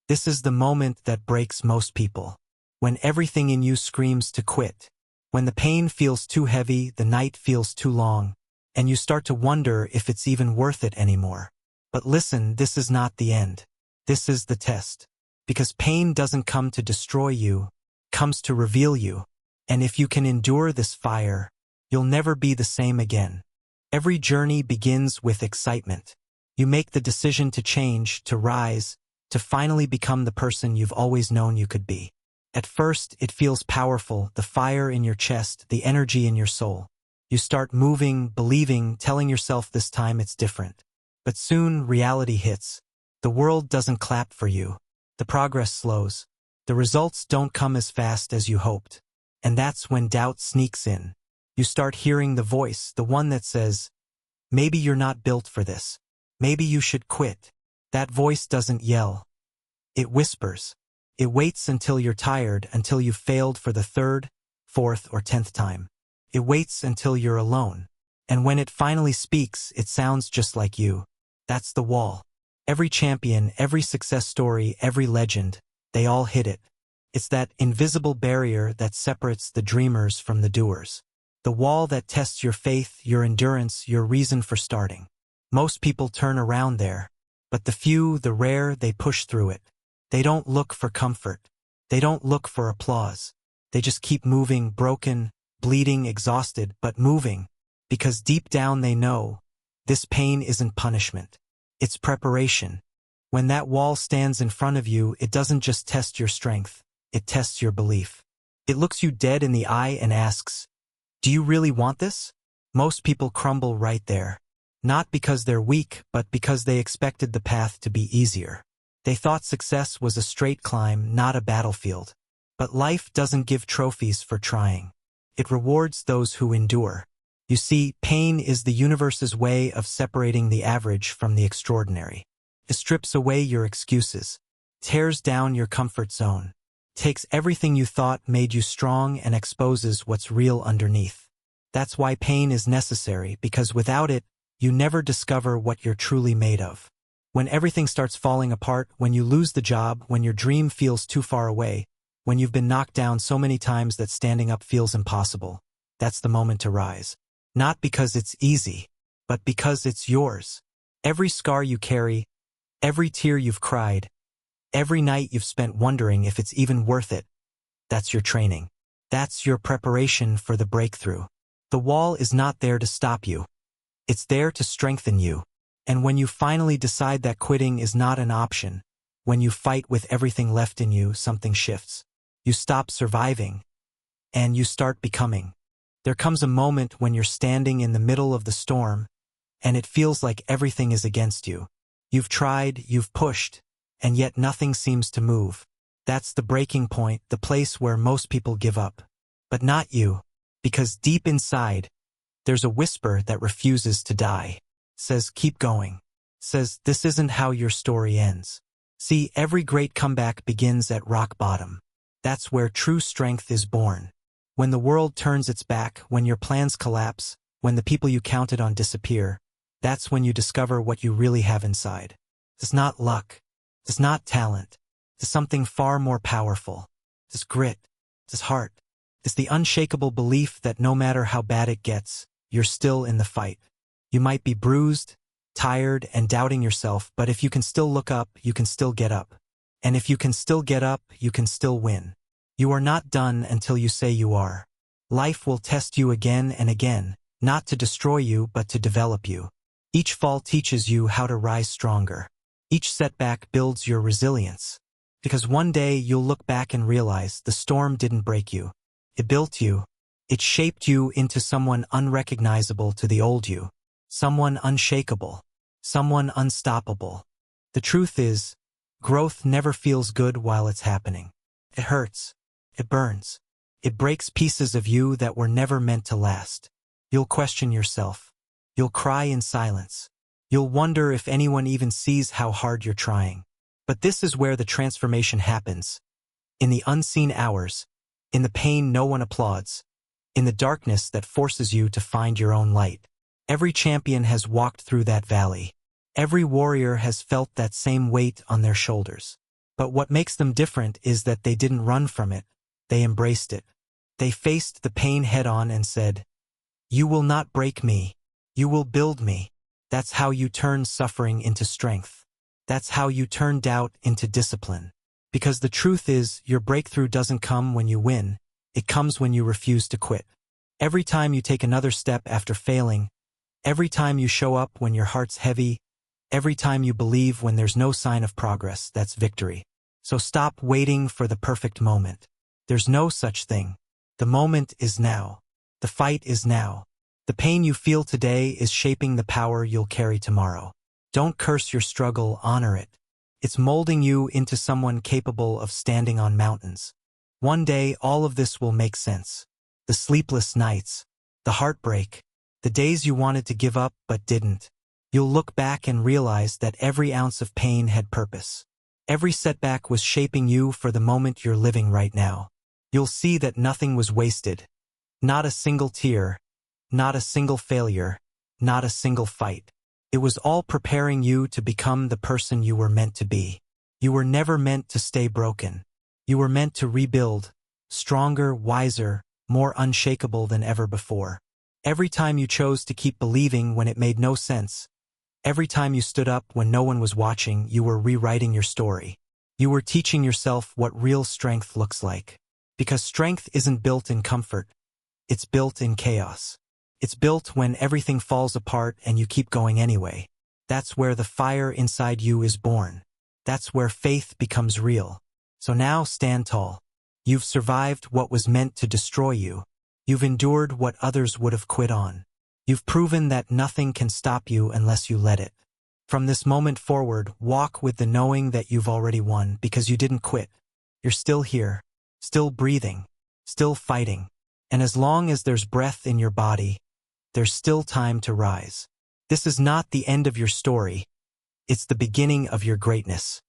This is the moment that breaks most people. When everything in you screams to quit. When the pain feels too heavy, the night feels too long, and you start to wonder if it's even worth it anymore. But listen, this is not the end. This is the test. Because pain doesn't come to destroy you, it comes to reveal you. And if you can endure this fire, you'll never be the same again. Every journey begins with excitement. You make the decision to change, to rise, to finally become the person you've always known you could be. At first, it feels powerful, the fire in your chest, the energy in your soul. You start moving, believing, telling yourself this time it's different. But soon, reality hits. The world doesn't clap for you. The progress slows. The results don't come as fast as you hoped. And that's when doubt sneaks in. You start hearing the voice, the one that says, maybe you're not built for this. Maybe you should quit. That voice doesn't yell. It whispers. It waits until you're tired, until you've failed for the 3rd, 4th, or 10th time. It waits until you're alone. And when it finally speaks, it sounds just like you. That's the wall. Every champion, every success story, every legend, they all hit it. It's that invisible barrier that separates the dreamers from the doers. The wall that tests your faith, your endurance, your reason for starting. Most people turn around there. But the few, the rare, they push through it. They don't look for comfort. They don't look for applause. They just keep moving, broken, bleeding, exhausted, but moving. Because deep down they know, this pain isn't punishment. It's preparation. When that wall stands in front of you, it doesn't just test your strength. It tests your belief. It looks you dead in the eye and asks, do you really want this? Most people crumble right there. Not because they're weak, but because they expected the path to be easier. They thought success was a straight climb, not a battlefield. But life doesn't give trophies for trying. It rewards those who endure. You see, pain is the universe's way of separating the average from the extraordinary. It strips away your excuses, tears down your comfort zone, takes everything you thought made you strong and exposes what's real underneath. That's why pain is necessary, because without it, you never discover what you're truly made of. When everything starts falling apart, when you lose the job, when your dream feels too far away, when you've been knocked down so many times that standing up feels impossible, that's the moment to rise. Not because it's easy, but because it's yours. Every scar you carry, every tear you've cried, every night you've spent wondering if it's even worth it, that's your training. That's your preparation for the breakthrough. The wall is not there to stop you. It's there to strengthen you. And when you finally decide that quitting is not an option, when you fight with everything left in you, something shifts. You stop surviving, and you start becoming. There comes a moment when you're standing in the middle of the storm, and it feels like everything is against you. You've tried, you've pushed, and yet nothing seems to move. That's the breaking point, the place where most people give up. But not you, because deep inside, there's a whisper that refuses to die. Says, keep going. Says, this isn't how your story ends. See, every great comeback begins at rock bottom. That's where true strength is born. When the world turns its back, when your plans collapse, when the people you counted on disappear, that's when you discover what you really have inside. It's not luck. It's not talent. It's something far more powerful. It's grit. It's heart. It's the unshakable belief that no matter how bad it gets, you're still in the fight. You might be bruised, tired, and doubting yourself, but if you can still look up, you can still get up. And if you can still get up, you can still win. You are not done until you say you are. Life will test you again and again, not to destroy you, but to develop you. Each fall teaches you how to rise stronger. Each setback builds your resilience. Because one day you'll look back and realize the storm didn't break you. It built you. It shaped you into someone unrecognizable to the old you. Someone unshakable. Someone unstoppable. The truth is, growth never feels good while it's happening. It hurts. It burns. It breaks pieces of you that were never meant to last. You'll question yourself. You'll cry in silence. You'll wonder if anyone even sees how hard you're trying. But this is where the transformation happens. In the unseen hours, in the pain no one applauds, in the darkness that forces you to find your own light. Every champion has walked through that valley. Every warrior has felt that same weight on their shoulders. But what makes them different is that they didn't run from it, they embraced it. They faced the pain head-on and said, "You will not break me. You will build me." That's how you turn suffering into strength. That's how you turn doubt into discipline. Because the truth is, your breakthrough doesn't come when you win, it comes when you refuse to quit. Every time you take another step after failing, every time you show up when your heart's heavy, every time you believe when there's no sign of progress, that's victory. So stop waiting for the perfect moment. There's no such thing. The moment is now. The fight is now. The pain you feel today is shaping the power you'll carry tomorrow. Don't curse your struggle, honor it. It's molding you into someone capable of standing on mountains. One day, all of this will make sense. The sleepless nights, the heartbreak, the days you wanted to give up but didn't. You'll look back and realize that every ounce of pain had purpose. Every setback was shaping you for the moment you're living right now. You'll see that nothing was wasted. Not a single tear, not a single failure, not a single fight. It was all preparing you to become the person you were meant to be. You were never meant to stay broken. You were meant to rebuild, stronger, wiser, more unshakable than ever before. Every time you chose to keep believing when it made no sense, every time you stood up when no one was watching, you were rewriting your story. You were teaching yourself what real strength looks like. Because strength isn't built in comfort, it's built in chaos. It's built when everything falls apart and you keep going anyway. That's where the fire inside you is born. That's where faith becomes real. So now stand tall. You've survived what was meant to destroy you. You've endured what others would have quit on. You've proven that nothing can stop you unless you let it. From this moment forward, walk with the knowing that you've already won because you didn't quit. You're still here, still breathing, still fighting. And as long as there's breath in your body, there's still time to rise. This is not the end of your story. It's the beginning of your greatness.